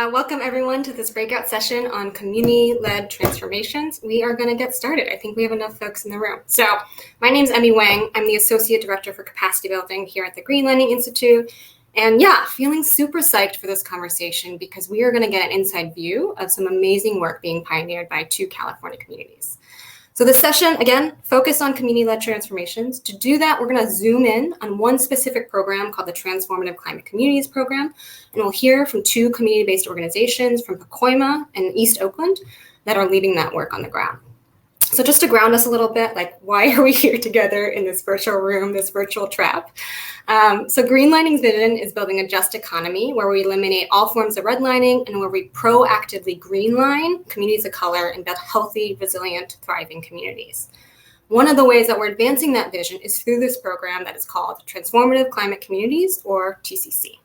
Welcome everyone to this breakout session on community-led transformations. We are going to get started. I think we have enough folks in the room. So my name is Emmy Wang. I'm the Associate Director for Capacity Building here at the Green Lending Institute. And yeah, feeling super psyched for this conversation because we are going to get an inside view of some amazing work being pioneered by 2 California communities. So this session, again, focused on community-led transformations. To do that, we're going to zoom in on one specific program called the Transformative Climate Communities program. And we'll hear from 2 community-based organizations from Pacoima and East Oakland that are leading that work on the ground. So just to ground us a little bit, like, why are we here together in this virtual room, this virtual trap? So Green Lining's vision is building a just economy where we eliminate all forms of redlining and where we proactively greenline communities of color and build healthy, resilient, thriving communities. One of the ways that we're advancing that vision is through this program that is called Transformative Climate Communities, or TCC.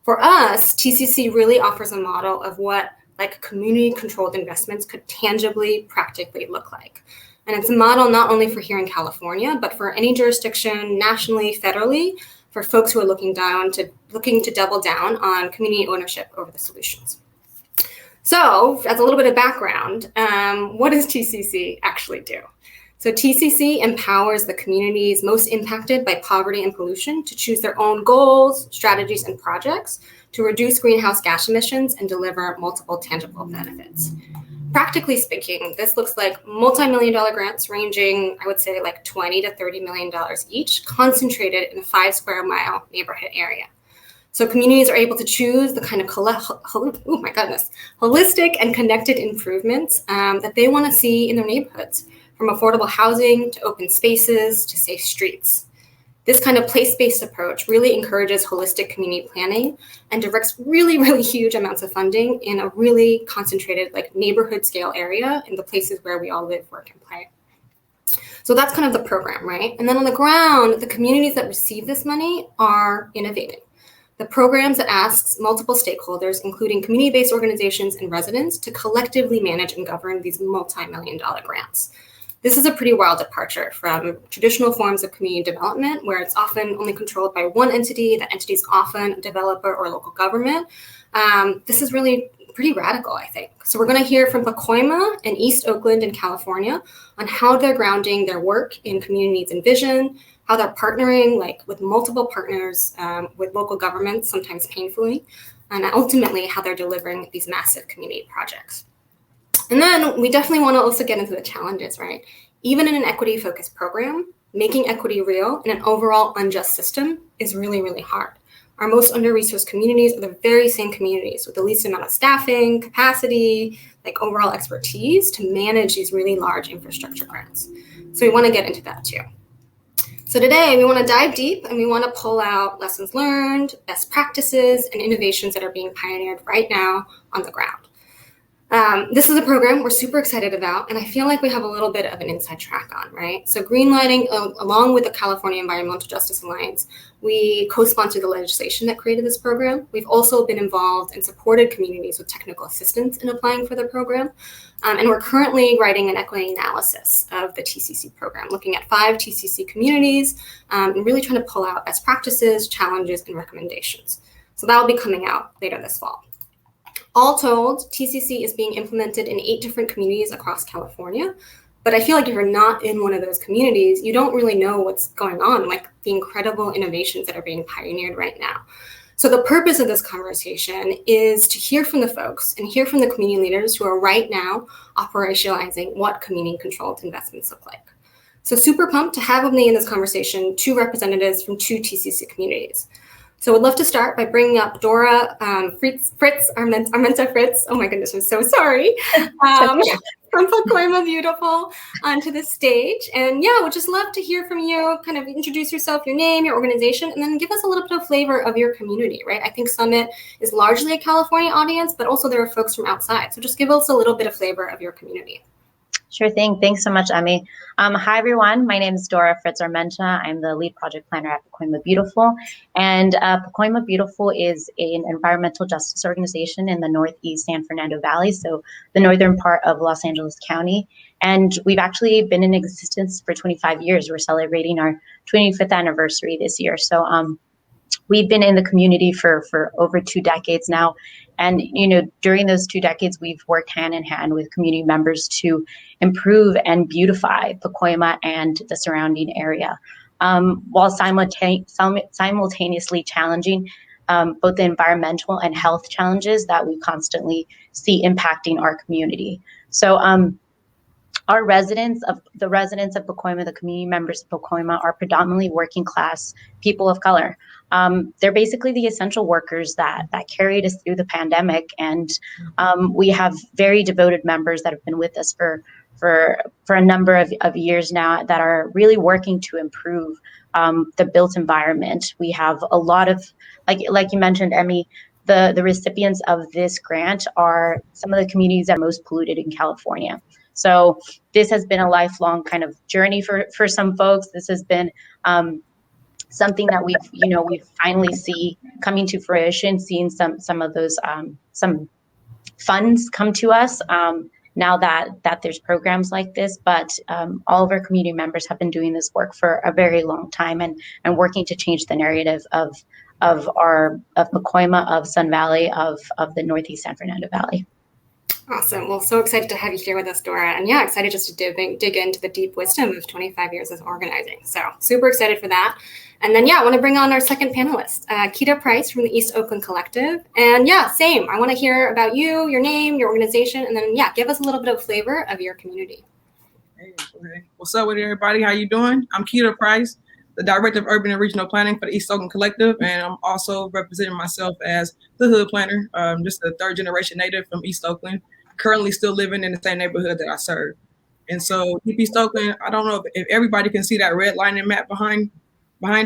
For us, TCC really offers a model of what community-controlled investments could tangibly, practically look like. And it's a model not only for here in California, but for any jurisdiction, nationally, federally, for folks who are looking to double down on community ownership over the solutions. So, as a little bit of background, what does TCC actually do? So TCC empowers the communities most impacted by poverty and pollution to choose their own goals, strategies, and projects to reduce greenhouse gas emissions and deliver multiple tangible benefits. Practically speaking, this looks like multi-million-dollar grants ranging, I would say, like $20 to $30 million each, concentrated in a 5-square-mile neighborhood area. So communities are able to choose the kind of holistic and connected improvements that they want to see in their neighborhoods, from affordable housing to open spaces to safe streets. This kind of place-based approach really encourages holistic community planning and directs really, really huge amounts of funding in a really concentrated, neighborhood scale area in the places where we all live, work, and play. So that's kind of the program, right? And then on the ground, the communities that receive this money are innovating. The programs that asks multiple stakeholders, including community-based organizations and residents, to collectively manage and govern these multi-million-dollar grants. This is a pretty wild departure from traditional forms of community development, where it's often only controlled by one entity. That entity is often a developer or local government. This is really pretty radical, I think. So we're going to hear from Pacoima and East Oakland in California on how they're grounding their work in community needs and vision, how they're partnering with multiple partners, with local governments, sometimes painfully, and ultimately how they're delivering these massive community projects. And then we definitely want to also get into the challenges, right? Even in an equity-focused program, making equity real in an overall unjust system is really, really hard. Our most under-resourced communities are the very same communities with the least amount of staffing, capacity, overall expertise to manage these really large infrastructure grants. So we want to get into that too. So today we want to dive deep and we want to pull out lessons learned, best practices, and innovations that are being pioneered right now on the ground. This is a program we're super excited about, and I feel like we have a little bit of an inside track on, right? So Greenlining, along with the California Environmental Justice Alliance, we co-sponsored the legislation that created this program. We've also been involved and supported communities with technical assistance in applying for the program. And we're currently writing an equity analysis of the TCC program, looking at 5 TCC communities and really trying to pull out best practices, challenges, and recommendations. So that will be coming out later this fall. All told, TCC is being implemented in 8 different communities across California. But I feel like if you're not in one of those communities, you don't really know what's going on, the incredible innovations that are being pioneered right now. So the purpose of this conversation is to hear from the folks and hear from the community leaders who are right now operationalizing what community-controlled investments look like. So super pumped to have with me in this conversation 2 representatives from 2 TCC communities. So I would love to start by bringing up Dora Armenta Fritz. Oh my goodness, I'm so sorry. From Pacoima, beautiful, onto the stage. And yeah, would just love to hear from you, kind of introduce yourself, your name, your organization, and then give us a little bit of flavor of your community, right? I think Summit is largely a California audience, but also there are folks from outside. So just give us a little bit of flavor of your community. Sure thing. Thanks so much, Emmy. Hi, everyone. My name is Dora Fritz Armenta. I'm the lead project planner at Pacoima Beautiful. And Pacoima Beautiful is an environmental justice organization in the Northeast San Fernando Valley, so the northern part of Los Angeles County. And we've actually been in existence for 25 years. We're celebrating our 25th anniversary this year. So We've been in the community for over 2 decades now. And, during those 2 decades, we've worked hand in hand with community members to improve and beautify Pacoima and the surrounding area, while simultaneously challenging both the environmental and health challenges that we constantly see impacting our community. So the residents of Pacoima, the community members of Pacoima, are predominantly working class people of color. They're basically the essential workers that carried us through the pandemic, and we have very devoted members that have been with us for a number of years now that are really working to improve the built environment. We have a lot of, like you mentioned, Emmy, the recipients of this grant are some of the communities that are most polluted in California. So this has been a lifelong kind of journey for some folks. This has been something that we finally see coming to fruition, seeing some of those some funds come to us now that there's programs like this. But all of our community members have been doing this work for a very long time and working to change the narrative of Pacoima, of Sun Valley, of the Northeast San Fernando Valley. Awesome. Well, so excited to have you here with us, Dora. And yeah, excited just to dig into the deep wisdom of 25 years of organizing. So super excited for that. And then, yeah, I want to bring on our second panelist, Keita Price from the East Oakland Collective. And yeah, same. I want to hear about you, your name, your organization, and then, yeah, give us a little bit of flavor of your community. Hey, what's up with everybody? How you doing? I'm Keita Price, the Director of Urban and Regional Planning for the East Oakland Collective, and I'm also representing myself as the Hood Planner, just a third-generation native from East Oakland, currently still living in the same neighborhood that I serve. And so East Oakland, I don't know if everybody can see that redlining map behind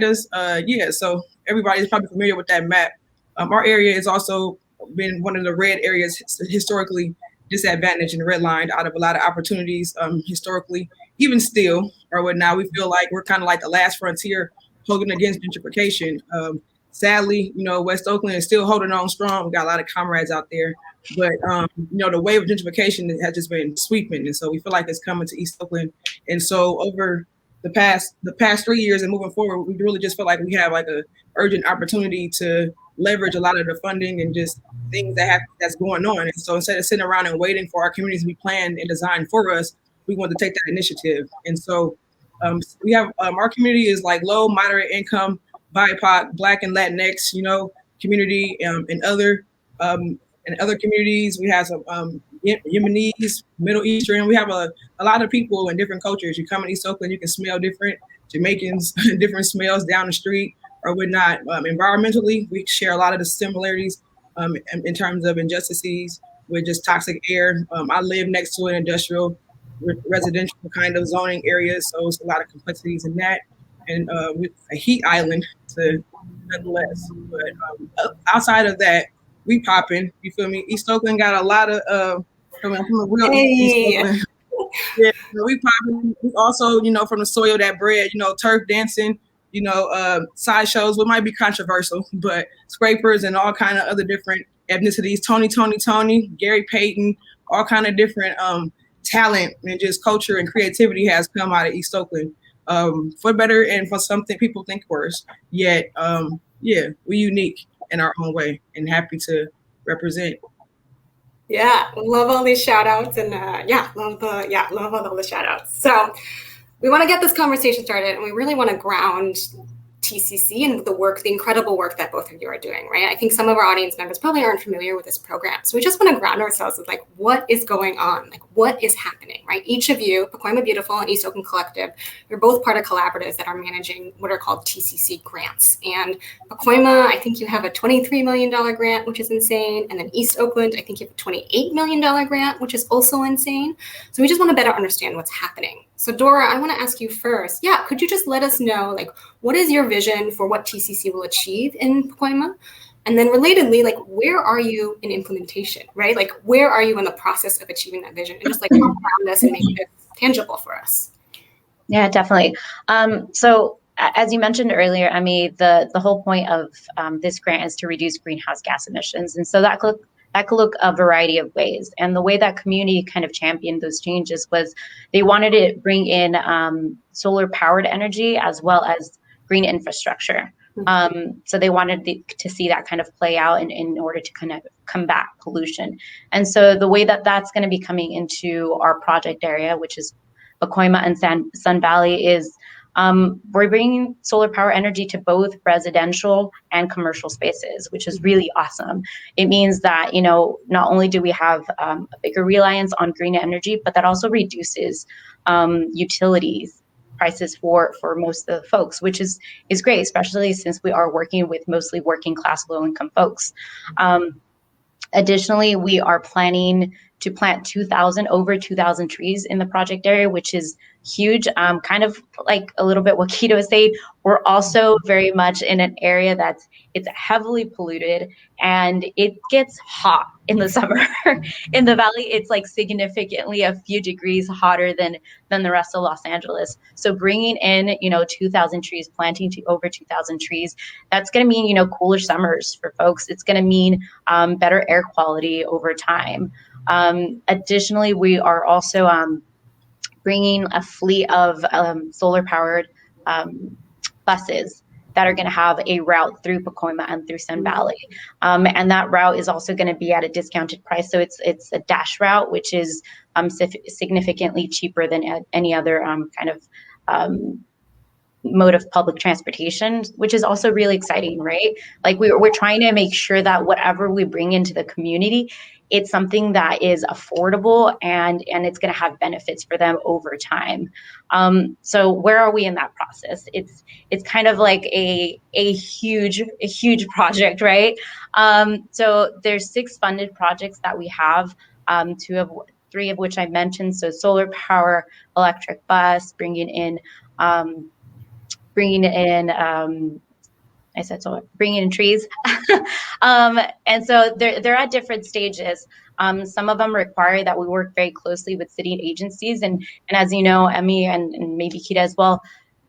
us. Yeah, so everybody's probably familiar with that map. Our area has also been one of the red areas historically disadvantaged and redlined out of a lot of opportunities historically, even still, or whatnot. We feel like we're kind of like the last frontier holding against gentrification. Sadly, West Oakland is still holding on strong. We got a lot of comrades out there, but the wave of gentrification has just been sweeping, and so we feel like it's coming to East Oakland. And so over the past 3 years and moving forward, we really just feel like we have like a urgent opportunity to leverage a lot of the funding and just things that's going on. And so instead of sitting around and waiting for our communities to be planned and designed for us, we want to take that initiative. And so we have our community is like low, moderate income, BIPOC, Black and Latinx, community, and other communities. We have some Yemenis, Middle Eastern. We have a lot of people in different cultures. You come in East Oakland, you can smell different Jamaicans, different smells down the street or whatnot. Environmentally, we share a lot of the similarities in terms of injustices with just toxic air. I live next to an industrial residential kind of zoning area, so it's a lot of complexities in that. And with a heat island to nonetheless. But outside of that, we popping. You feel me? East Oakland got a lot of from a real East Oakland. Yeah, we popping. We also, from the soil that bred, turf dancing, sideshows. What might be controversial, but scrapers and all kind of other different ethnicities. Tony, Gary Payton, all kind of different talent and just culture and creativity has come out of East Oakland. For better and for something people think worse. Yet, yeah, we're unique in our own way and happy to represent. Yeah, love all these shout outs and love all the shout outs. So we want to get this conversation started and we really want to ground TCC and the incredible work that both of you are doing, right? I think some of our audience members probably aren't familiar with this program. So we just want to ground ourselves with like, what is going on? Like, what is happening, right? Each of you, Pacoima Beautiful and East Oakland Collective, you're both part of collaboratives that are managing what are called TCC grants. And Pacoima, I think you have a $23 million grant, which is insane. And then East Oakland, I think you have a $28 million grant, which is also insane. So we just want to better understand what's happening. So Dora, I want to ask you first, could you just let us know, like, what is your vision for what TCC will achieve in Pacoima? And then relatedly, like, where are you in implementation, right? Like, where are you in the process of achieving that vision? And just like help ground us and make it tangible for us. Yeah, definitely. So as you mentioned earlier, I mean, the whole point of this grant is to reduce greenhouse gas emissions. And so that could look a variety of ways. And the way that community kind of championed those changes was they wanted to bring in solar powered energy as well as green infrastructure. So they wanted to see that kind of play out in order to kind of combat pollution. And so the way that that's going to be coming into our project area, which is Pacoima and Sun Valley, is we're bringing solar power energy to both residential and commercial spaces, which is really awesome. It means that, not only do we have a bigger reliance on green energy, but that also reduces utilities prices for most of the folks, which is great, especially since we are working with mostly working class, low income folks. Additionally, we are planning to plant over 2,000 trees in the project area, which is huge. Kind of like a little bit what Keto was saying, we're also very much in an area it's heavily polluted and it gets hot in the summer. In the valley, it's like significantly a few degrees hotter than the rest of Los Angeles. So bringing in, 2,000 trees, planting to over 2,000 trees, that's going to mean, cooler summers for folks. It's going to mean better air quality over time. Additionally, we are also bringing a fleet of solar powered buses that are going to have a route through Pacoima and through Sun Valley. And that route is also going to be at a discounted price. So it's a dash route, which is significantly cheaper than any other kind of mode of public transportation, which is also really exciting, right? Like we're trying to make sure that whatever we bring into the community, it's something that is affordable and it's going to have benefits for them over time. So where are we in that process? It's kind of like a huge project, right? So there's 6 funded projects that we have, 3 of which I mentioned. So solar power, electric bus, bringing in trees. And so they're at different stages. Some of them require that we work very closely with city agencies. And as you know, Emmy and maybe Kita as well,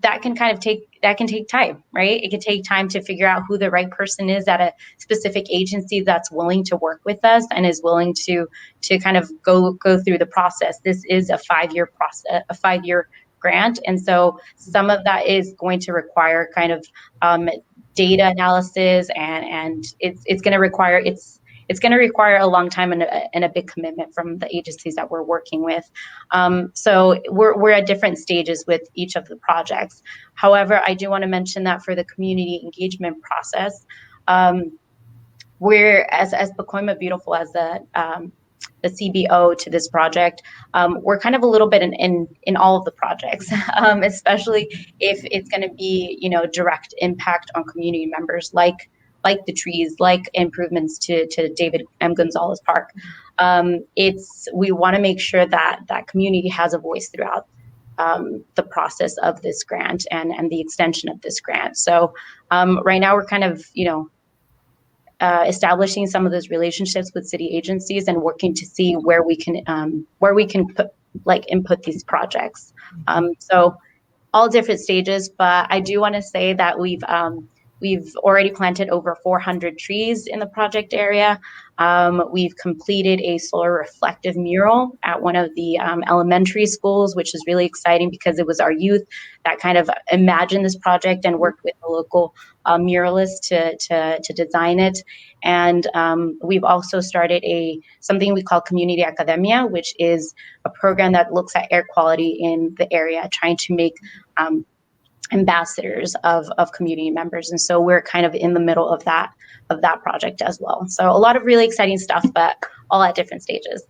that can take time, right? It can take time to figure out who the right person is at a specific agency that's willing to work with us and is willing to kind of go through the process. This is a 5-year process, a 5-year grant. And so some of that is going to require kind of data analysis and it's going to require a long time and a big commitment from the agencies that we're working with. So we're at different stages with each of the projects. However, I do want to mention that for the community engagement process, we're as Pacoima Beautiful, as the CBO to this project, we're kind of a little bit in all of the projects, especially if it's going to be, direct impact on community members, like the trees, like improvements to David M. Gonzalez Park. We want to make sure that that community has a voice throughout the process of this grant and the extension of this grant. So right now we're kind of, establishing some of those relationships with city agencies and working to see where we can input these projects. So all different stages, but I do want to say that we've already planted over 400 trees in the project area. We've completed a solar reflective mural at one of the elementary schools, which is really exciting because it was our youth that kind of imagined this project and worked with the local muralist to design it. And we've also started something we call Community Academia, which is a program that looks at air quality in the area, trying to make ambassadors of community members. And so we're kind of in the middle of that project as well. So a lot of really exciting stuff, but all at different stages.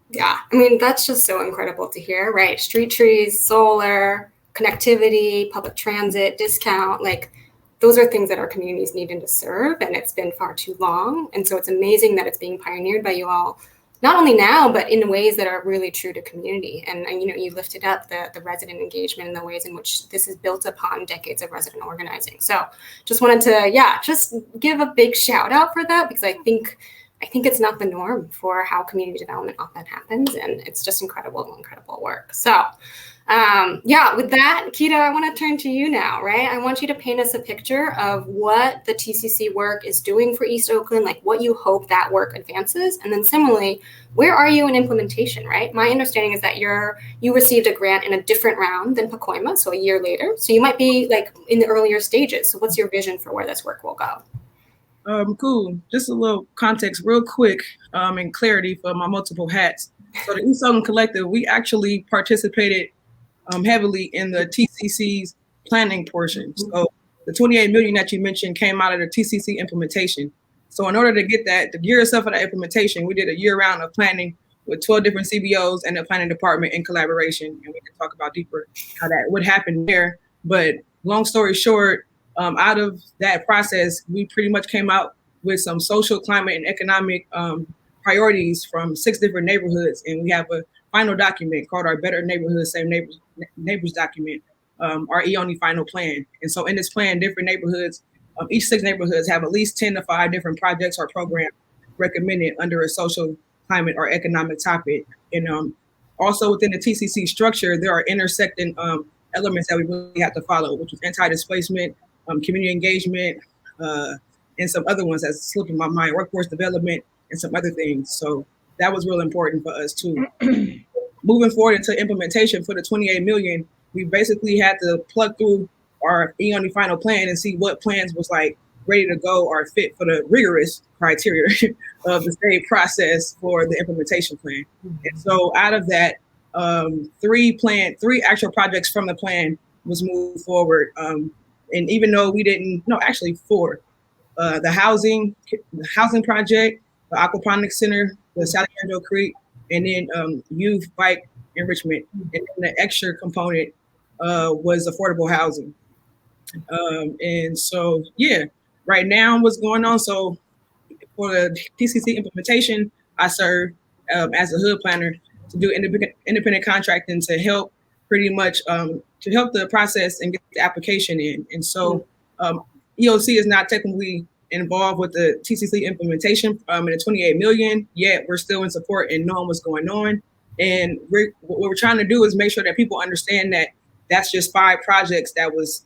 Yeah, I mean, that's just so incredible to hear, right? Street trees, solar, connectivity, public transit, discount, like those are things that our communities need to serve, and it's been far too long. And so it's amazing that it's being pioneered by you all, not only now, but in ways that are really true to community. And you lifted up the resident engagement and the ways in which this is built upon decades of resident organizing. So just wanted to, just give a big shout out for that, because I think I think it's not the norm for how community development often happens, and it's just incredible work. So with that, Kita, I want to turn to you now, right? I want you to paint us a picture of what the TCC work is doing for East Oakland, like what you hope that work advances. And then similarly, where are you in implementation, right? My understanding is that you received a grant in a different round than Pacoima, so a year later. So you might be like in the earlier stages. So what's your vision for where this work will go? Cool. Just a little context real quick and clarity for my multiple hats. So the East Oakland Collective, we actually participated heavily in the TCC's planning portion. So the 28 million that you mentioned came out of the TCC implementation. So in order to get that, to gear yourself for that implementation, we did a year round of planning with 12 different CBOs and the planning department in collaboration. And we can talk about deeper how that would happen there. But long story short, out of that process, we pretty much came out with some social, climate, and economic priorities from 6 different neighborhoods. And we have a final document called our Better Neighborhoods, Same Neighbors document, our EONI final plan. And so in this plan, different neighborhoods, each 6 neighborhoods have at least 10 to 5 different projects or programs recommended under a social, climate, or economic topic. And also within the TCC structure, there are intersecting elements that we really have to follow, which is anti-displacement, community engagement, and some other ones that's slipping my mind, workforce development, and some other things. So that was real important for us too. Moving forward into implementation for the 28 million, we basically had to plug through our EONI final plan and see what plans was like ready to go or fit for the rigorous criteria of the state process for the implementation plan. And so out of that, 3 actual projects from the plan was moved forward. And even though we didn't, no, actually 4, the housing project, the aquaponics center, the San Leandro Creek, and then youth bike enrichment. And then the extra component was affordable housing. And so, right now what's going on. So for the TCC implementation, I serve as a hood planner to do independent contracting to help pretty much to help the process and get the application in. And so EOC is not technically involved with the TCC implementation in the 28 million, yet we're still in support and knowing what's going on. And what we're trying to do is make sure that people understand that that's just 5 projects that was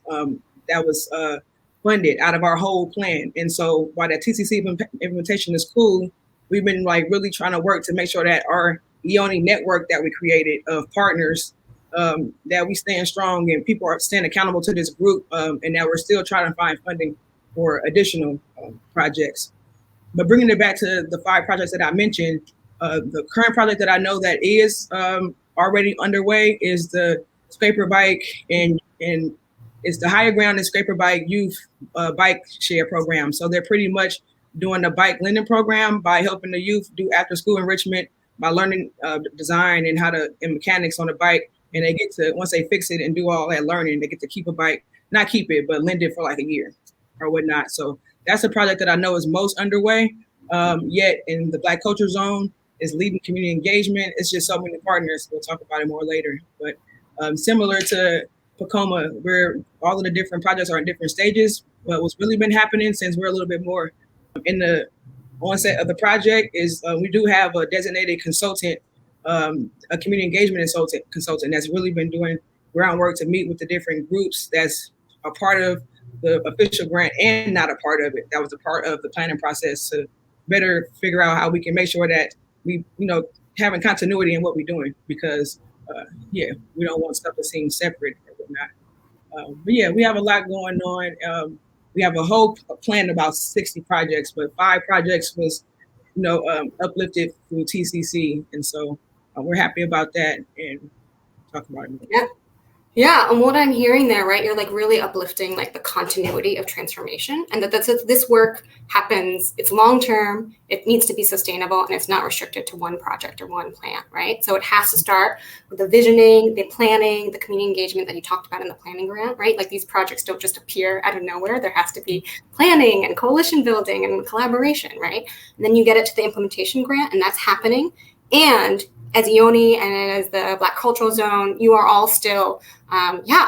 funded out of our whole plan. And so while that TCC implementation is cool, we've been like really trying to work to make sure that our EONI network that we created of partners, that we stand strong and people are staying accountable to this group, and that we're still trying to find funding for additional projects. But bringing it back to the 5 projects that I mentioned, the current project that I know that is already underway is the Scraper Bike and it's the Higher Ground and Scraper Bike Youth Bike Share Program. So they're pretty much doing the bike lending program by helping the youth do after school enrichment by learning design and and mechanics on the bike. And they get to, once they fix it and do all that learning, they get to keep a bike, not keep it, but lend it for like a year or whatnot. So that's a project that I know is most underway. Yet in the Black Culture Zone is leading community engagement. It's just so many partners. We'll talk about it more later. But similar to Pacoima, where all of the different projects are in different stages, but what's really been happening since we're a little bit more in the onset of the project is we do have a designated consultant, a community engagement consultant that's really been doing groundwork to meet with the different groups that's a part of the official grant and not a part of it. That was a part of the planning process to better figure out how we can make sure that we, having continuity in what we're doing, because we don't want stuff to seem separate or whatnot. But we have a lot going on. We have a whole plan about 60 projects, but 5 projects was, uplifted through TCC. And so we're happy about that and talk about it. Yeah, and what I'm hearing there, right, you're like really uplifting like the continuity of transformation, and that this work happens, it's long-term, it needs to be sustainable, and it's not restricted to one project or one plan, right? So it has to start with the visioning, the planning, the community engagement that you talked about in the planning grant, right? Like these projects don't just appear out of nowhere. There has to be planning and coalition building and collaboration, right? And then you get it to the implementation grant, and that's happening. And as Ioni and as the Black Cultural Zone, you are all still,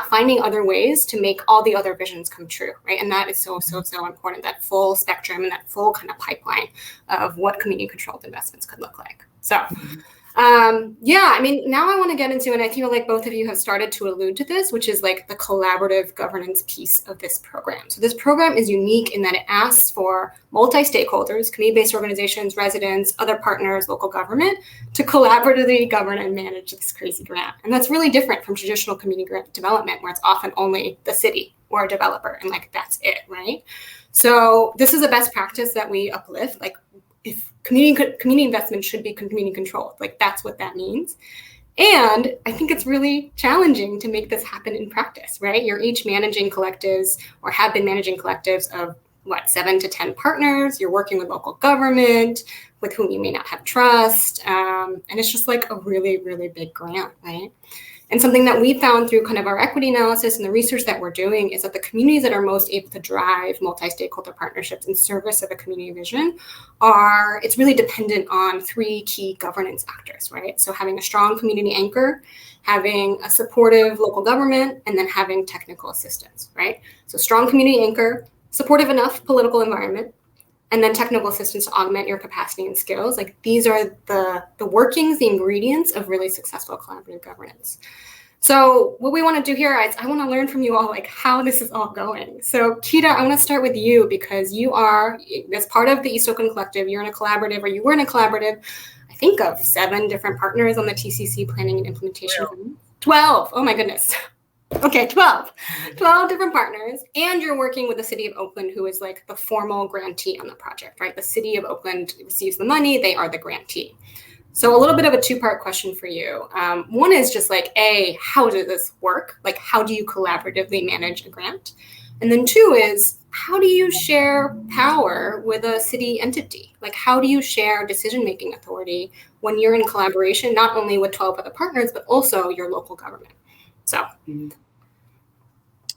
finding other ways to make all the other visions come true, right? And that is so important, that full spectrum and that full kind of pipeline of what community-controlled investments could look like. So, now I want to get into, and I feel like both of you have started to allude to this, which is like the collaborative governance piece of this program. So this program is unique in that it asks for multi-stakeholders, community-based organizations, residents, other partners, local government, to collaboratively govern and manage this crazy grant. And that's really different from traditional community grant development, where it's often only the city or a developer, and like that's it, right? So this is a best practice that we uplift, like if community investment should be community controlled, like that's what that means. And I think it's really challenging to make this happen in practice, right? You're each managing collectives or have been managing collectives of 7 to 10 partners. You're working with local government with whom you may not have trust. And it's just like a really, really big grant, right? And something that we found through kind of our equity analysis and the research that we're doing is that the communities that are most able to drive multi-stakeholder partnerships in service of a community vision it's really dependent on 3 key governance actors, right? So having a strong community anchor, having a supportive local government, and then having technical assistance, right? So strong community anchor, supportive enough political environment, and then technical assistance to augment your capacity and skills. Like these are the workings, the ingredients of really successful collaborative governance. So what we want to do here is I want to learn from you all like how this is all going. So Kita, I want to start with you because you are, as part of the East Oakland Collective, you're in a collaborative, or you were in a collaborative, I think of 7 different partners on the TCC planning and implementation. 12, oh my goodness. Okay, 12 different partners, and you're working with the City of Oakland, who is like the formal grantee on the project, right? The City of Oakland receives the money, they are the grantee. So a little bit of a 2-part question for you. One is just like, A, how does this work? Like, how do you collaboratively manage a grant? And then 2 is, how do you share power with a city entity? Like, how do you share decision-making authority when you're in collaboration, not only with 12 other partners, but also your local government? So,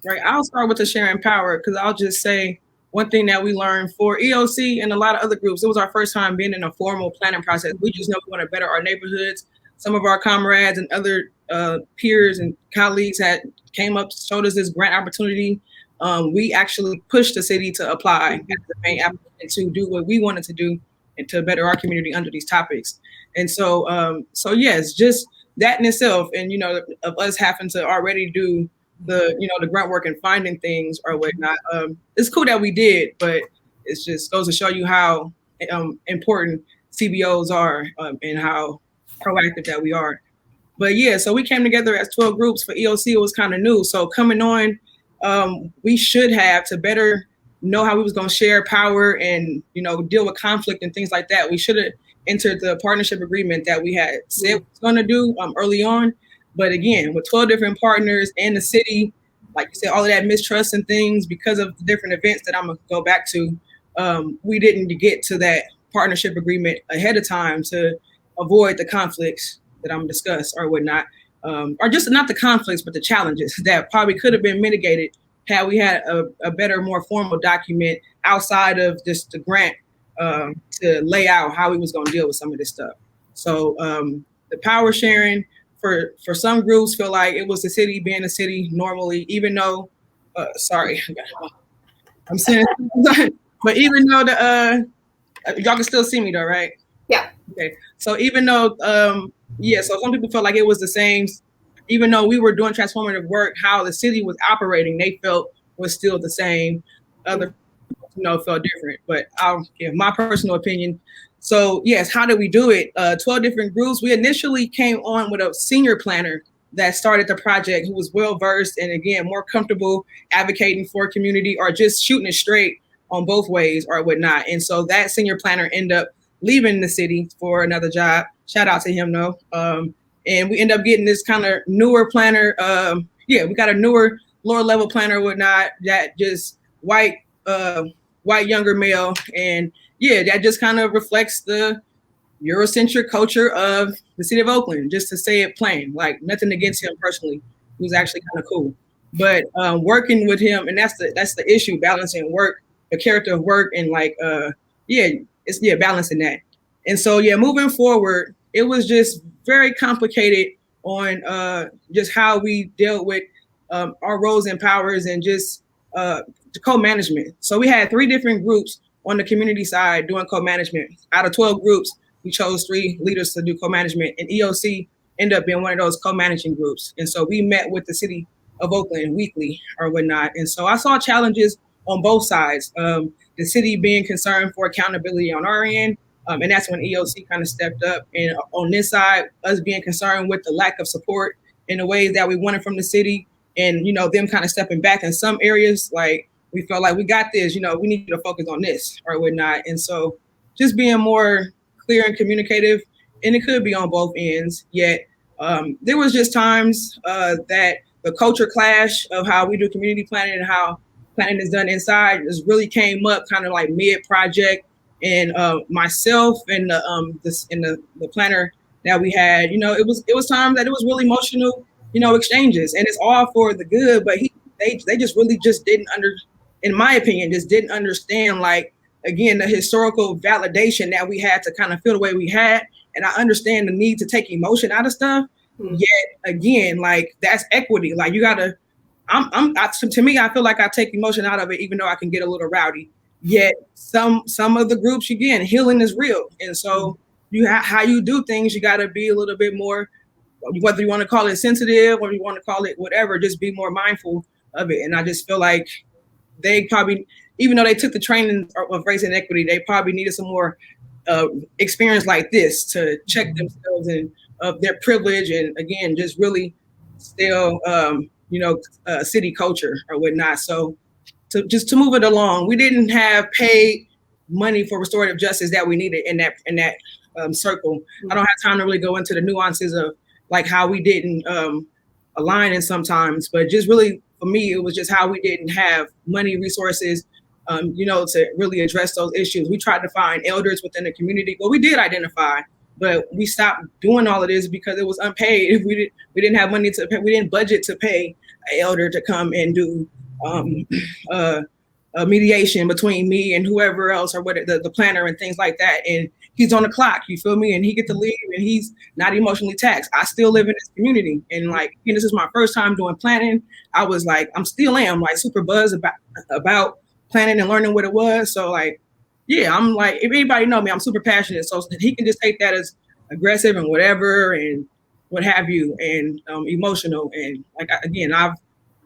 right, I'll start with the sharing power because I'll just say one thing that we learned for EOC and a lot of other groups. It was our first time being in a formal planning process. We just know we want to better our neighborhoods. Some of our comrades and other peers and colleagues had came up, showed us this grant opportunity. We actually pushed the city to apply as the main applicant to do what we wanted to do and to better our community under these topics. And so yes, just that in itself, and of us having to already do the grunt work and finding things or whatnot. It's cool that we did, but it's just goes to show you how important CBOs are and how proactive that we are. But yeah, so we came together as 12 groups for EOC. It was kind of new. So coming on, we should have to better know how we was going to share power and deal with conflict and things like that. We should have entered the partnership agreement that we had said we was going to do early on. But again, with 12 different partners and the city, like you said, all of that mistrust and things because of the different events that I'm going to go back to, we didn't get to that partnership agreement ahead of time to avoid the conflicts that I'm discuss or whatnot, or just not the conflicts, but the challenges that probably could have been mitigated had we had a better, more formal document outside of just the grant to lay out how we was going to deal with some of this stuff. So the power sharing for some groups feel like it was the city being a city normally, even though, sorry, I'm saying, but even though y'all can still see me though, right? Yeah. Okay. So even though, so some people felt like it was the same, even though we were doing transformative work, how the city was operating, they felt was still the same. Other felt different, but I'll give my personal opinion. So yes, how did we do it? 12 different groups. We initially came on with a senior planner that started the project who was well-versed and again, more comfortable advocating for community or just shooting it straight on both ways or whatnot. And so that senior planner ended up leaving the city for another job. Shout out to him though. And we end up getting this kind of newer planner. We got a newer lower level planner or whatnot that just white younger male. And yeah, that just kind of reflects the Eurocentric culture of the city of Oakland, just to say it plain, like nothing against him personally. He was actually kind of cool, but working with him, and that's the issue, balancing work, the character of work, and balancing that. And so moving forward, it was just very complicated on just how we dealt with our roles and powers and just co-management. So we had 3 different groups on the community side doing co-management. Out of 12 groups, we chose 3 leaders to do co-management, and EOC ended up being one of those co-managing groups. And so we met with the city of Oakland weekly or whatnot. And so I saw challenges on both sides. The city being concerned for accountability on our end, and that's when EOC kind of stepped up. And on this side, us being concerned with the lack of support in the ways that we wanted from the city, and them kind of stepping back in some areas. Like, we felt like we got this, we need to focus on this or whatnot. And so just being more clear and communicative, and it could be on both ends, yet there was just times that the culture clash of how we do community planning and how planning is done inside just really came up kind of like mid-project. And myself and the planner that we had, it was times that it was really emotional, exchanges, and it's all for the good. But they just really just didn't in my opinion, just didn't understand, like, again, the historical validation that we had to kind of feel the way we had. And I understand the need to take emotion out of stuff. Yet again, like, that's equity. Like, you gotta. To me, I feel like I take emotion out of it, even though I can get a little rowdy. Yet some of the groups, again, healing is real, and so how you do things, you got to be a little bit more, whether you want to call it sensitive or you want to call it whatever, just be more mindful of it. And I just feel like they probably, even though they took the training of race and equity, they probably needed some more experience like this to check themselves and their privilege, and again, just really still city culture or whatnot. So to move it along, we didn't have paid money for restorative justice that we needed in that circle. I don't have time to really go into the nuances of like how we didn't align in sometimes, but just really for me, it was just how we didn't have money, resources, to really address those issues. We tried to find elders within the community. Well, we did identify, but we stopped doing all of this because it was unpaid. We didn't have money to pay. We didn't budget to pay an elder to come and do a mediation between me and whoever else, or the planner and things like that. And he's on the clock, you feel me? And he get to leave, and he's not emotionally taxed. I still live in this community, and like, this is my first time doing planning. I was like, am like super buzzed about planning and learning what it was. So like, yeah, I'm like, if anybody know me, I'm super passionate. So he can just take that as aggressive and whatever and what have you, and emotional. And like, again, I've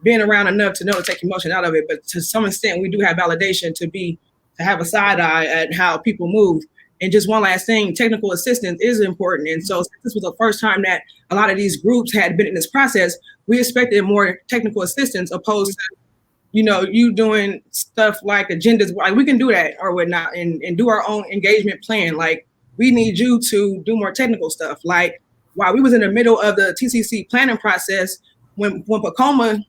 been around enough to know to take emotion out of it, but to some extent, we do have validation to have a side eye at how people move. And just one last thing, technical assistance is important. And so this was the first time that a lot of these groups had been in this process. We expected more technical assistance opposed to, you doing stuff like agendas. Like, we can do that or whatnot and do our own engagement plan. Like, we need you to do more technical stuff. Like, while we was in the middle of the TCC planning process, when Pacoma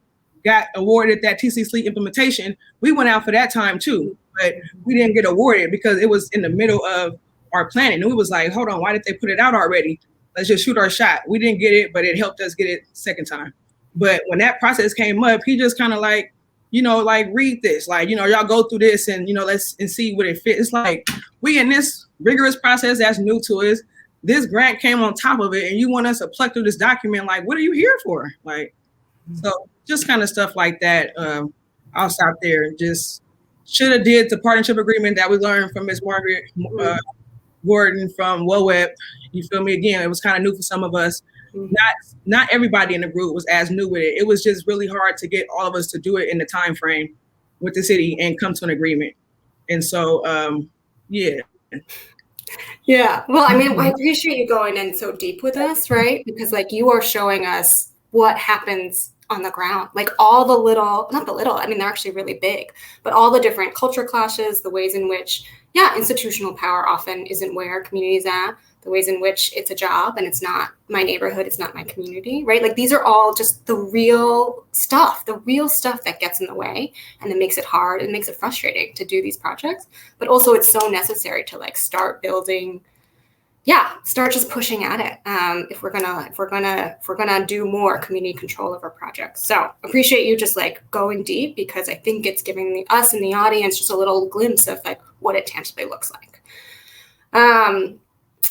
got awarded that TCC implementation, we went out for that time too, but we didn't get awarded because it was in the middle of our planning. And we was like, hold on, why did they put it out already? Let's just shoot our shot. We didn't get it, but it helped us get it second time. But when that process came up, he just kind of like, read this, like, y'all go through this and, let's see what it fits. It's like, we in this rigorous process that's new to us. This grant came on top of it, and you want us to pluck through this document. Like, what are you here for? Like, so just kind of stuff like that. I'll stop there. Just should have did the partnership agreement that we learned from Ms. Margaret Gordon from WOEP. You feel me? Again, it was kind of new for some of us. Not everybody in the group was as new with it. It was just really hard to get all of us to do it in the time frame with the city and come to an agreement. And so, yeah. Yeah. Well, I mean, I appreciate you going in so deep with us, right? Because like, you are showing us what happens on the ground, like all the I mean, they're actually really big, but all the different culture clashes, the ways in which, institutional power often isn't where communities at, the ways in which it's a job and it's not my neighborhood, it's not my community, right? Like, these are all just the real stuff that gets in the way and that makes it hard and makes it frustrating to do these projects. But also, it's so necessary to like start building, start just pushing at it if we're gonna do more community control of our projects. So appreciate you just like going deep, because I think it's giving us and the audience just a little glimpse of like what it tangibly looks like.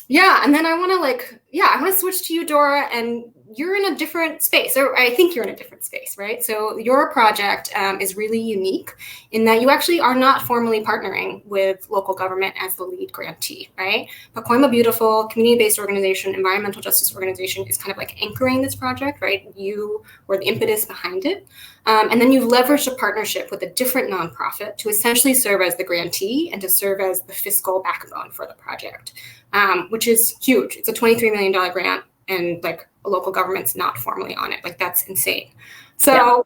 Yeah, and then I want to switch to you, Dora, and you're in a different space, or I think you're in a different space, right? So your project is really unique in that you actually are not formally partnering with local government as the lead grantee, right? Pacoima Beautiful, community-based organization, environmental justice organization is kind of like anchoring this project, right? You were the impetus behind it. And then you've leveraged a partnership with a different nonprofit to essentially serve as the grantee and to serve as the fiscal backbone for the project. Which is huge. It's a $23 million grant, and like a local government's not formally on it. Like, that's insane. So I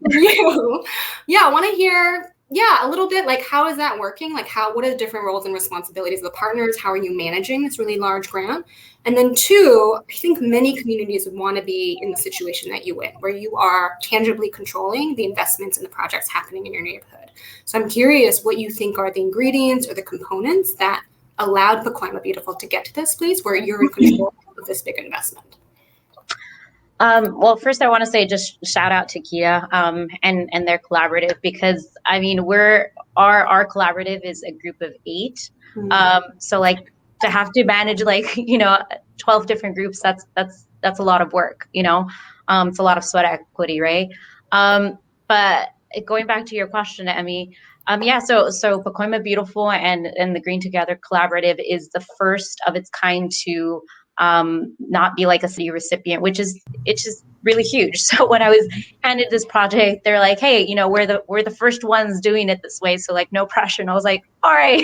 want to hear, a little bit, like, how is that working? Like, what are the different roles and responsibilities of the partners? How are you managing this really large grant? And then two, I think many communities would want to be in the situation that you in, where you are tangibly controlling the investments and the projects happening in your neighborhood. So I'm curious what you think are the ingredients or the components that allowed Pacoima Beautiful to get to this place where you're in control of this big investment? Well, first I want to say just shout out to Kia and their collaborative, because I mean our collaborative is a group of 8. So like to have to manage 12 different groups, that's a lot of work, it's a lot of sweat equity, right? But going back to your question, Emmy, so Pacoima Beautiful and the Green Together Collaborative is the first of its kind to not be like a city recipient, it's just really huge. So when I was handed this project, they're like, hey, we're the first ones doing it this way, so like no pressure. And I was like, all right.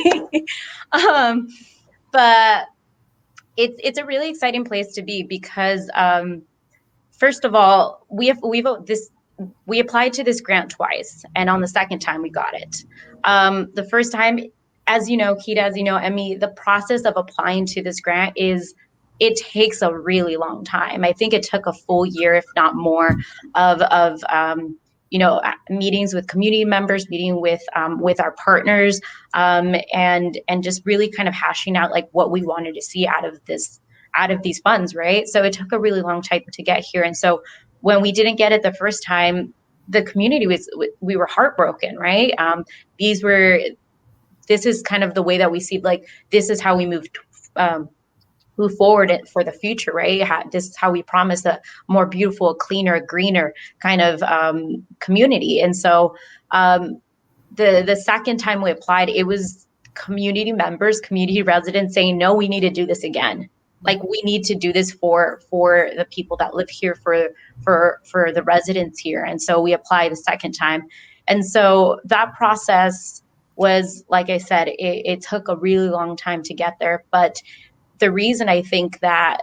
But it's a really exciting place to be because first of all, we applied to this grant twice, and on the second time we got it. The first time, as you know, Keita, as you know, Emmy, the process of applying to this grant it takes a really long time. I think it took a full year, if not more, of meetings with community members, meeting with our partners, and just really kind of hashing out like what we wanted to see out of these funds, right? So it took a really long time to get here, and so when we didn't get it the first time, the community we were heartbroken, right? This is kind of the way that we see, like, this is how we move forward for the future, right? This is how we promise a more beautiful, cleaner, greener kind of community. And so the second time we applied, it was community members, community residents saying, no, we need to do this again. Like, we need to do this for the people that live here, for the residents here. And so we applied the second time. And so that process was, like I said, it took a really long time to get there. But the reason I think that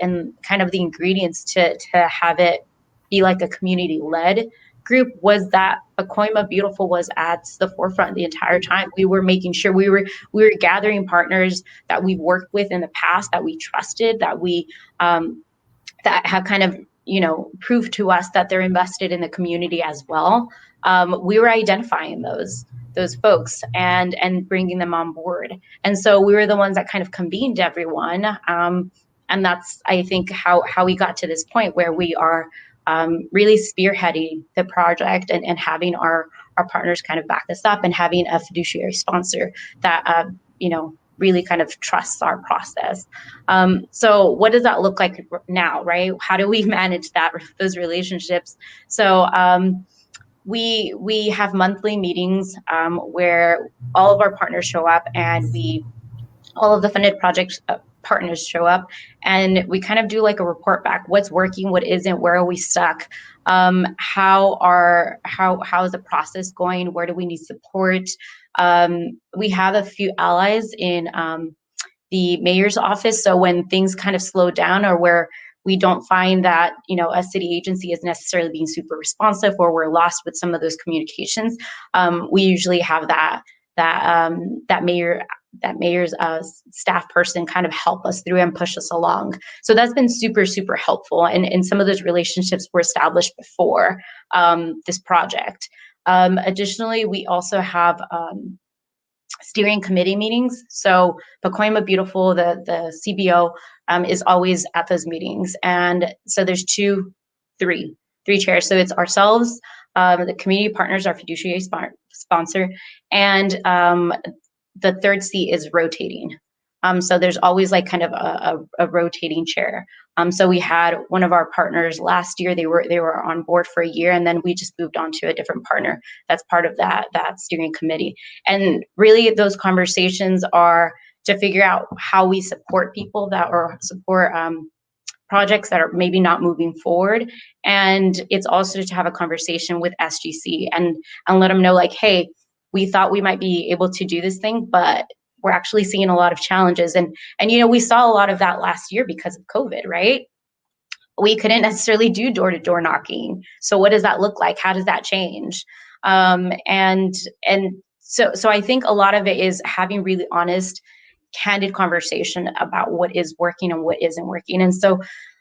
and kind of the ingredients to have it be like a community-led group was that Pacoima Beautiful was at the forefront the entire time. We were making sure we were gathering partners that we've worked with in the past, that we trusted, that we that have kind of proved to us that they're invested in the community as well. We were identifying those folks and bringing them on board. And so we were the ones that kind of convened everyone. And that's, I think, how we got to this point where we are really spearheading the project and having our partners kind of back us up, and having a fiduciary sponsor that, really kind of trusts our process. So what does that look like now, right? How do we manage those relationships? So we have monthly meetings where all of our partners show up, and all of the funded project partners show up, and we kind of do like a report back. What's working, what isn't, where are we stuck? How is the process going? Where do we need support? We have a few allies in the mayor's office. So when things kind of slow down, or where we don't find that a city agency is necessarily being super responsive, or we're lost with some of those communications, we usually have that mayor's staff person kind of help us through and push us along. So that's been super, super helpful. And some of those relationships were established before this project. Additionally, we also have steering committee meetings. So Pacoima Beautiful, the CBO, is always at those meetings. And so there's three chairs. So it's ourselves, the community partners, our fiduciary sponsor, and the third seat is rotating. So there's always like kind of a rotating chair. So we had one of our partners last year, they were on board for a year, and then we just moved on to a different partner that's part of that steering committee. And really those conversations are to figure out how we support people that or support projects that are maybe not moving forward. And it's also to have a conversation with SGC and let them know like, hey, we thought we might be able to do this thing, but we're actually seeing a lot of challenges. And we saw a lot of that last year because of COVID, right? We couldn't necessarily do door-to-door knocking. So what does that look like? How does that change? And so I think a lot of it is having really honest, candid conversation about what is working and what isn't working. And so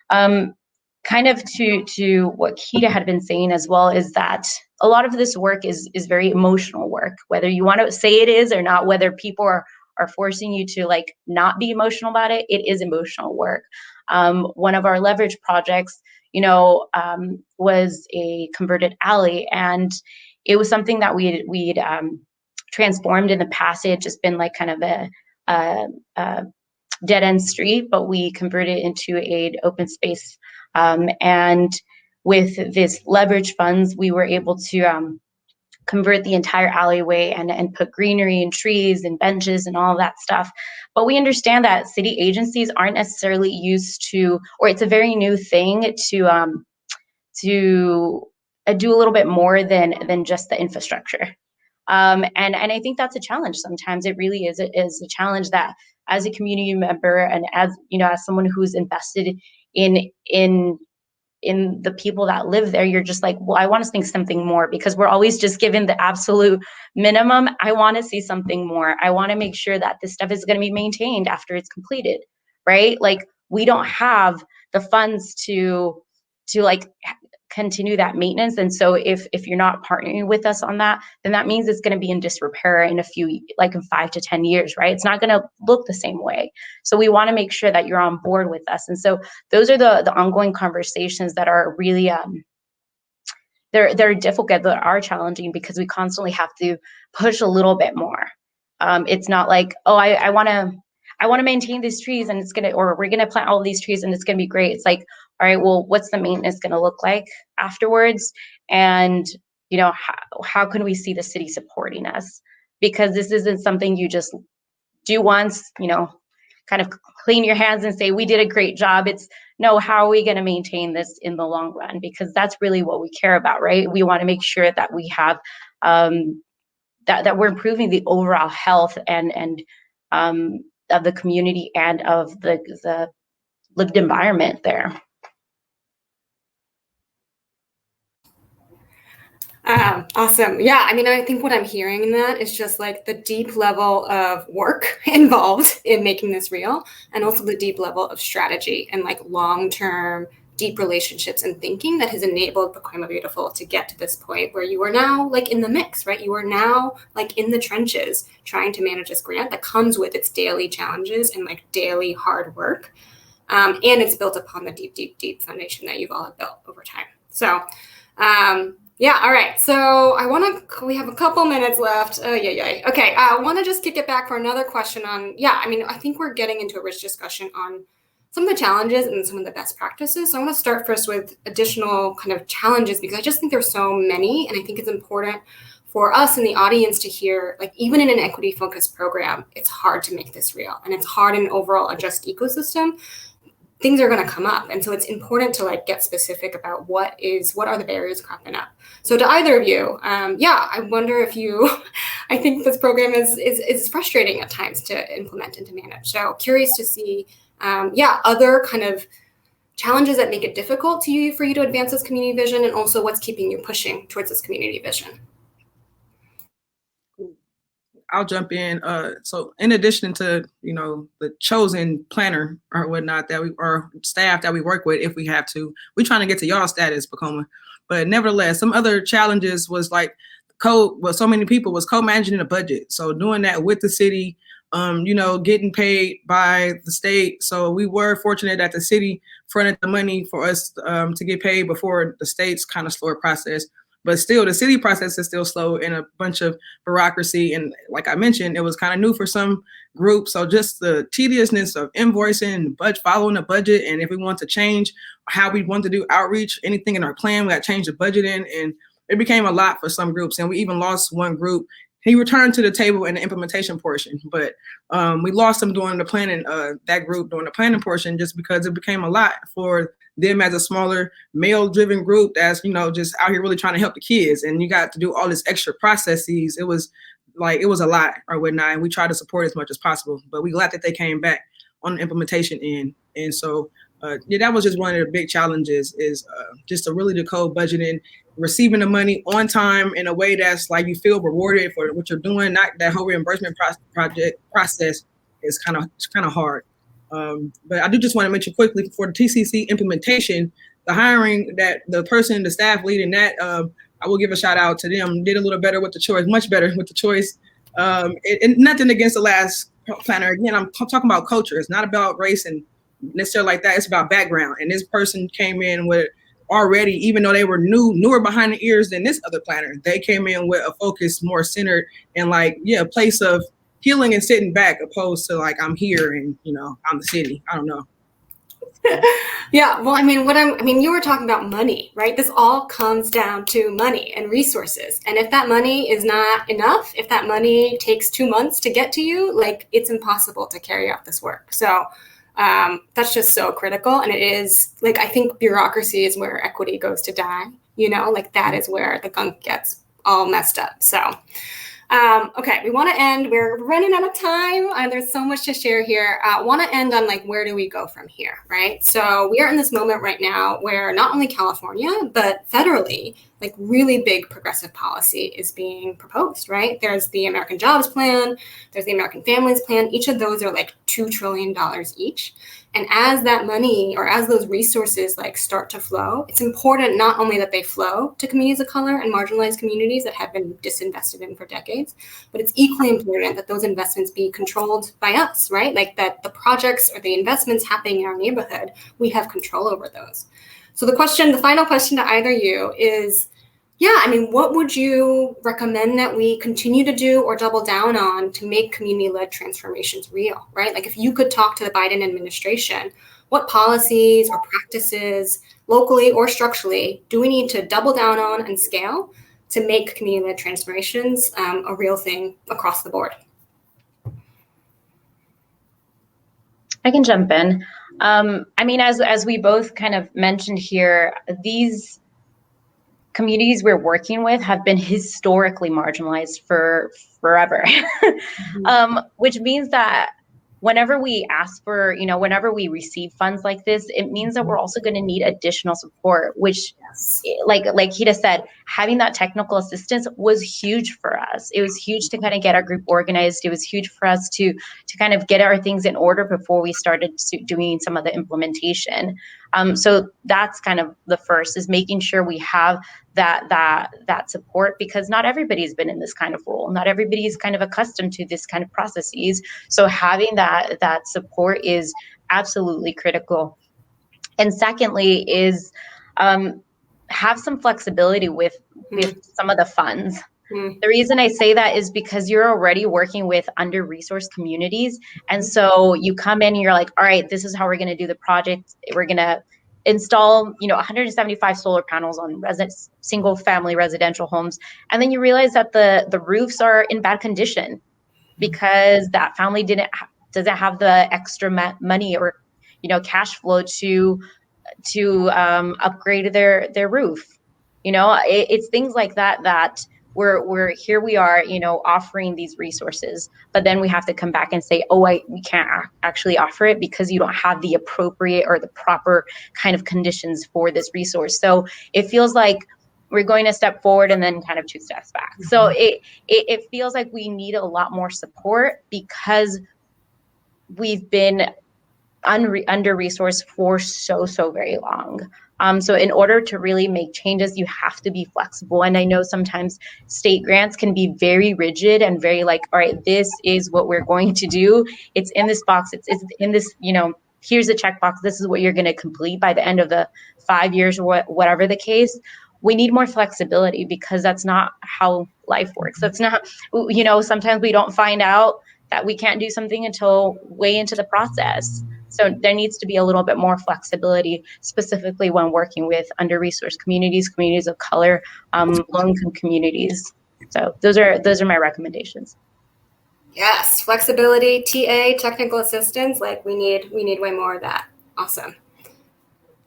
kind of to what Keita had been saying as well is that a lot of this work is very emotional work, whether you want to say it is or not, whether people are forcing you to like not be emotional about it, it is emotional work. One of our leverage projects, was a converted alley, and it was something that we'd transformed in the past. It had just been like kind of a dead end street, but we converted it into an open space. And with this leverage funds, we were able to convert the entire alleyway and put greenery and trees and benches and all of that stuff. But we understand that city agencies aren't necessarily used to, or it's a very new thing to do a little bit more than just the infrastructure. And I think that's a challenge. Sometimes it really is a challenge that as a community member and as someone who's invested in the people that live there, you're just like, well, I want to think something more, because we're always just given the absolute minimum. I want to see something more. I want to make sure that this stuff is going to be maintained after it's completed, right? Like we don't have the funds to like continue that maintenance. And so if you're not partnering with us on that, then that means it's going to be in disrepair in in 5 to 10 years, right? It's not going to look the same way. So we want to make sure that you're on board with us. And so those are the ongoing conversations that are really, they're difficult, that are challenging, because we constantly have to push a little bit more. It's not like, oh, I want to maintain these trees and we're going to plant all these trees and it's going to be great. It's like, all right, well, what's the maintenance going to look like afterwards? And, how can we see the city supporting us? Because this isn't something you just do once, kind of clean your hands and say, we did a great job. It's no, how are we going to maintain this in the long run? Because that's really what we care about, right? We want to make sure that we have, that we're improving the overall health and of the community and of the lived environment there. Awesome. Yeah, I think what I'm hearing in that is just like the deep level of work involved in making this real, and also the deep level of strategy and like long-term deep relationships and thinking that has enabled Pacoima Beautiful to get to this point where you are now like in the mix, right? You are now like in the trenches trying to manage this grant that comes with its daily challenges and like daily hard work. And it's built upon the deep foundation that you've all built over time. So, yeah, all right. So we have a couple minutes left. Oh, yeah. Okay, I want to just kick it back for another question on, I think we're getting into a rich discussion on some of the challenges and some of the best practices. So I want to start first with additional kind of challenges, because I just think there's so many, and I think it's important for us in the audience to hear, like, even in an equity-focused program, it's hard to make this real, and it's hard in an overall a just ecosystem. Things are going to come up. And so it's important to like get specific about what are the barriers cropping up. So to either of you, I wonder if I think this program is frustrating at times to implement and to manage. So curious to see, other kind of challenges that make it difficult for you to advance this community vision, and also what's keeping you pushing towards this community vision. I'll jump in. So in addition to, the chosen planner or whatnot or staff that we work with, if we have to, we're trying to get to y'all status, Pacoima. But nevertheless, some other challenges was like so many people was co-managing the budget. So doing that with the city, getting paid by the state. So we were fortunate that the city fronted the money for us to get paid before the state's kind of slower process. but still the city process is still slow and a bunch of bureaucracy. And like I mentioned, it was kind of new for some groups. So just the tediousness of invoicing, following the budget. And if we want to change how we want to do outreach, anything in our plan, we got to change the budget in. And it became a lot for some groups. And we even lost one group. He returned to the table in the implementation portion, but we lost him during the planning, that group during the planning portion, just because it became a lot for them as a smaller male-driven group that's, just out here really trying to help the kids. And you got to do all this extra processes. It was a lot or whatnot. And we tried to support as much as possible, but we glad that they came back on the implementation end. And so, that was just one of the big challenges is just to really decode budgeting, receiving the money on time in a way that's like you feel rewarded for what you're doing. Not that whole reimbursement process is kind of hard. But I do just want to mention quickly for the TCC implementation, the hiring that the person, the staff leading that, I will give a shout out to them. Did a little better with the choice, much better with the choice. And nothing against the last planner. Again, I'm talking about culture. It's not about race and necessarily like that. It's about background. And this person came in with already, even though they were newer behind the ears than this other planner, they came in with a focus more centered and a place of healing and sitting back, opposed to I'm here and I'm the city. I don't know. Yeah, well, you were talking about money, right? This all comes down to money and resources. And if that money is not enough, if that money takes 2 months to get to you, it's impossible to carry out this work. So that's just so critical. And it is I think bureaucracy is where equity goes to die, that is where the gunk gets all messed up. So, okay, we want to end. We're running out of time. There's so much to share here. Want to end on where do we go from here, right? So we are in this moment right now where not only California, but federally, really big progressive policy is being proposed, right? There's the American Jobs Plan, there's the American Families Plan. Each of those are $2 trillion each. And as that money or as those resources start to flow, it's important not only that they flow to communities of color and marginalized communities that have been disinvested in for decades, but it's equally important that those investments be controlled by us, right? That the projects or the investments happening in our neighborhood, we have control over those. So the final question to either you is, what would you recommend that we continue to do or double down on to make community-led transformations real, right? If you could talk to the Biden administration, what policies or practices, locally or structurally, do we need to double down on and scale to make community-led transformations a real thing across the board? I can jump in. As we both kind of mentioned here, these communities we're working with have been historically marginalized for forever, which means that whenever we ask for, whenever we receive funds like this, it means that we're also going to need additional support, which, like Hita said, having that technical assistance was huge for us. It was huge to kind of get our group organized. It was huge for us to kind of get our things in order before we started doing some of the implementation. So that's kind of the first, is making sure we have that support, because not everybody's been in this kind of role. Not everybody's kind of accustomed to this kind of processes. So having that support is absolutely critical. And secondly is have some flexibility with some of the funds. The reason I say that is because you're already working with under-resourced communities. And so you come in and you're like, all right, this is how we're going to do the project. We're going to install, 175 solar panels on single-family residential homes. And then you realize that the roofs are in bad condition because that family doesn't have the extra money or, cash flow to upgrade their roof. It's things like that we're here, we are, offering these resources, but then we have to come back and say, we can't actually offer it because you don't have the appropriate or the proper kind of conditions for this resource. So it feels like we're going a step forward and then kind of 2 steps back. So it feels like we need a lot more support because we've been under-resourced for so very long. So in order to really make changes, you have to be flexible. And I know sometimes state grants can be very rigid and very all right, this is what we're going to do. It's in this box. It's in this, here's a checkbox. This is what you're going to complete by the end of the 5 years or whatever the case. we need more flexibility, because that's not how life works. That's not, you know, sometimes we don't find out that we can't do something until way into the process. So there needs to be a little bit more flexibility, specifically when working with under-resourced communities, communities of color, low-income communities. So those are my recommendations. Yes, flexibility, TA, technical assistance. Like we need way more of that. Awesome.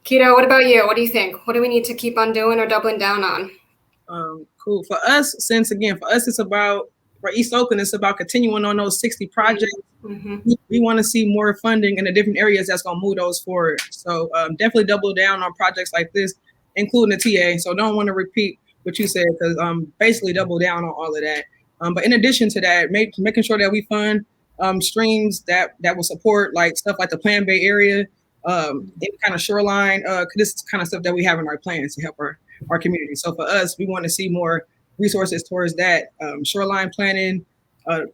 Keto, what about you? What do you think? What do we need to keep on doing or doubling down on? Cool. For us, it's about, for East Oakland, it's about continuing on those 60 projects. Mm-hmm. We want to see more funding in the different areas that's going to move those forward. So definitely double down on projects like this, including the TA. So don't want to repeat what you said, because basically double down on all of that. But in addition to that, making sure that we fund streams that will support like stuff like the Plan Bay area, any kind of shoreline, this is kind of stuff that we have in our plans to help our community. So for us, we want to see more resources towards that shoreline planning,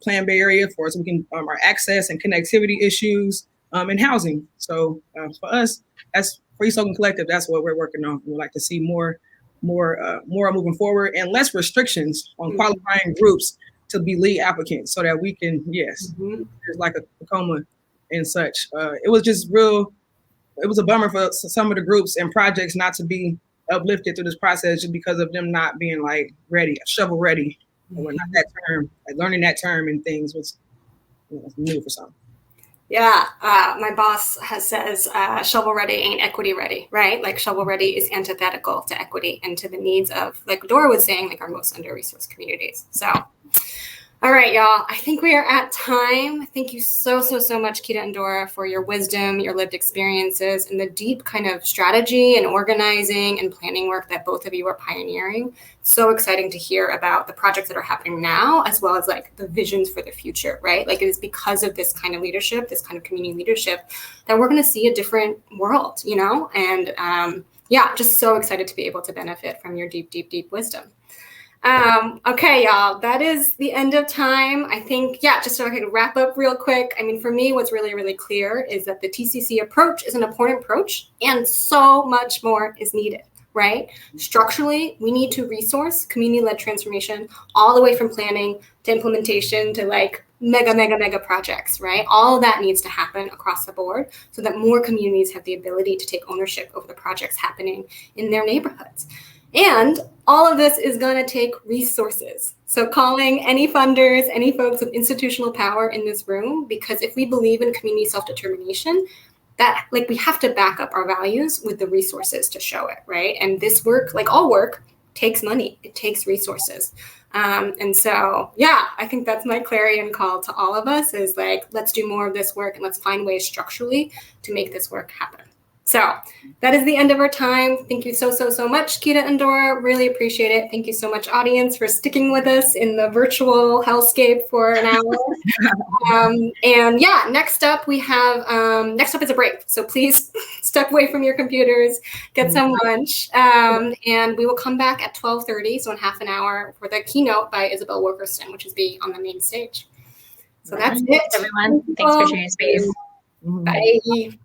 Plan Bay area, for us, we can our access and connectivity issues, and housing. So for us, that's for East Oakland Collective. That's what we're working on. We'd like to see more moving forward, and less restrictions on qualifying groups to be lead applicants, so that we can just like a Tacoma and such. It was just it was a bummer for some of the groups and projects not to be uplifted through this process, just because of them not being like ready, shovel ready. Or not that term, like learning that term and things was new for some. Yeah, my boss says shovel ready ain't equity ready, right? Like shovel ready is antithetical to equity and to the needs of, like Dora was saying, like our most under-resourced communities. So, all right, y'all, I think we are at time. Thank you so much, Keita and Dora, for your wisdom, your lived experiences, and the deep kind of strategy and organizing and planning work that both of you are pioneering. So exciting to hear about the projects that are happening now, as well as like the visions for the future, right? Like it is because of this kind of leadership, this kind of community leadership, that we're going to see a different world, you know? And just so excited to be able to benefit from your deep wisdom. Okay, y'all, that is the end of time. I think, just so I can wrap up real quick. I mean, for me, what's really clear is that the TCC approach is an important approach, and so much more is needed, right? Structurally, we need to resource community-led transformation all the way from planning to implementation to like mega projects, right? All of that needs to happen across the board so that more communities have the ability to take ownership over the projects happening in their neighborhoods. And all of this is going to take resources. So calling any funders, any folks with institutional power in this room, because if we believe in community self-determination, that like we have to back up our values with the resources to show it, right? And this work, like all work, takes money. It takes resources. And so, I think that's my clarion call to all of us is like, let's do more of this work and let's find ways structurally to make this work happen. So that is the end of our time. Thank you so much, Keita and Dora. Really appreciate it. Thank you so much, audience, for sticking with us in the virtual hellscape for an hour. Next up we have, next up is a break. So please step away from your computers, get some lunch, and we will come back at 12:30, so in half an hour, for the keynote by Isabel Wilkerson, which is be on the main stage. So that's it. Everyone, thanks for sharing space. Bye.